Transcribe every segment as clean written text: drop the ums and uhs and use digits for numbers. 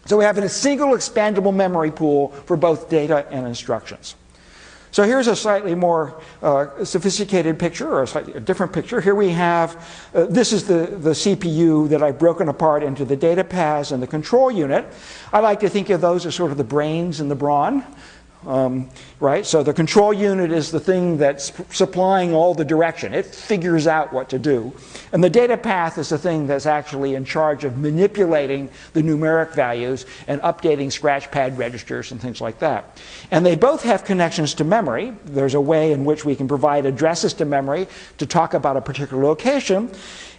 So we have a single expandable memory pool for both data and instructions. So here's a slightly more sophisticated picture, or a slightly different picture. Here we have, this is the CPU that I've broken apart into the data paths and the control unit. I like to think of those as sort of the brains and the brawn. Right? So the control unit is the thing that's supplying all the direction. It figures out what to do. And the data path is the thing that's actually in charge of manipulating the numeric values and updating scratch pad registers and things like that. And they both have connections to memory. There's a way in which we can provide addresses to memory to talk about a particular location.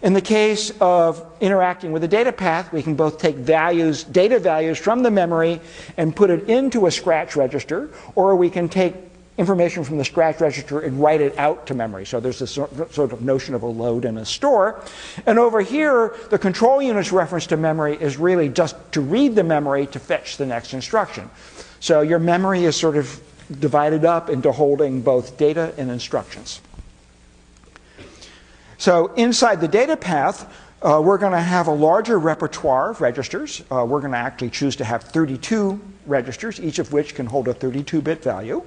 In the case of interacting with the data path, we can both take values, data values from the memory and put it into a scratch register, or we can take information from the scratch register and write it out to memory. So there's this sort of notion of a load and a store. And over here, the control unit's reference to memory is really just to read the memory to fetch the next instruction. So your memory is sort of divided up into holding both data and instructions. So inside the data path, we're going to have a larger repertoire of registers. We're going to actually choose to have 32 registers, each of which can hold a 32-bit value.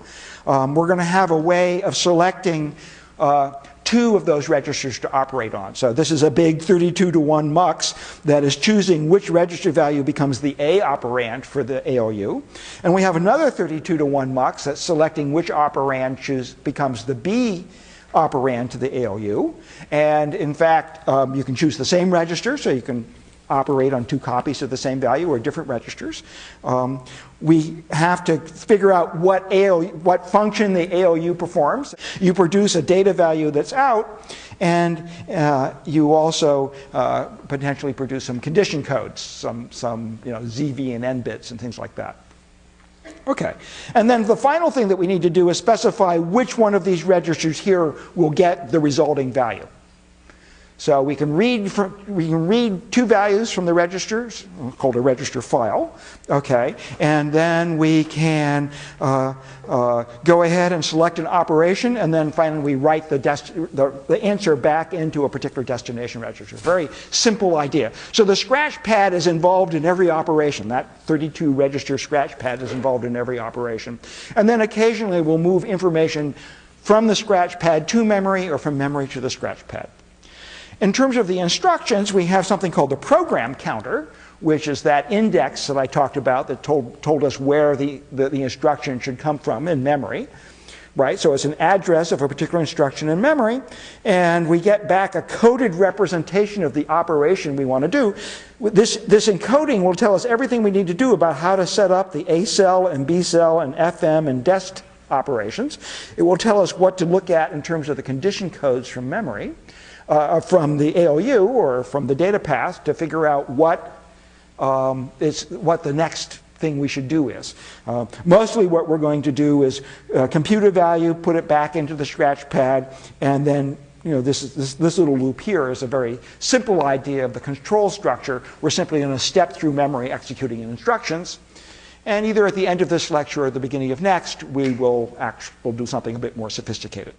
We're going to have a way of selecting 2 of those registers to operate on. So this is a big 32-to-1 mux that is choosing which register value becomes the A operand for the ALU. And we have another 32-to-1 mux that's selecting which operand becomes the B operand to the ALU. And in fact, you can choose the same register, so you can operate on 2 copies of the same value or different registers. We have to figure out what function the ALU performs. You produce a data value that's out, and you also potentially produce some condition codes, some ZV and N bits and things like that. Okay, and then the final thing that we need to do is specify which one of these registers here will get the resulting value. So we can read 2 values from the registers, called a register file, okay, and then we can go ahead and select an operation, and then finally we write the answer back into a particular destination register. Very simple idea. So the scratch pad is involved in every operation. That 32 register scratch pad is involved in every operation. And then occasionally we'll move information from the scratch pad to memory or from memory to the scratch pad. In terms of the instructions, we have something called the program counter, which is that index that I talked about that told us where the instruction should come from in memory. Right? So it's an address of a particular instruction in memory, and we get back a coded representation of the operation we want to do. This encoding will tell us everything we need to do about how to set up the A cell and B cell and FM and dest operations. It will tell us what to look at in terms of the condition codes from memory. From the ALU or from the data path to figure out what the next thing we should do is. Mostly what we're going to do is compute a value, put it back into the scratch pad, and then this little loop here is a very simple idea of the control structure. We're simply going to step through memory executing instructions. And either at the end of this lecture or the beginning of next, we'll do something a bit more sophisticated.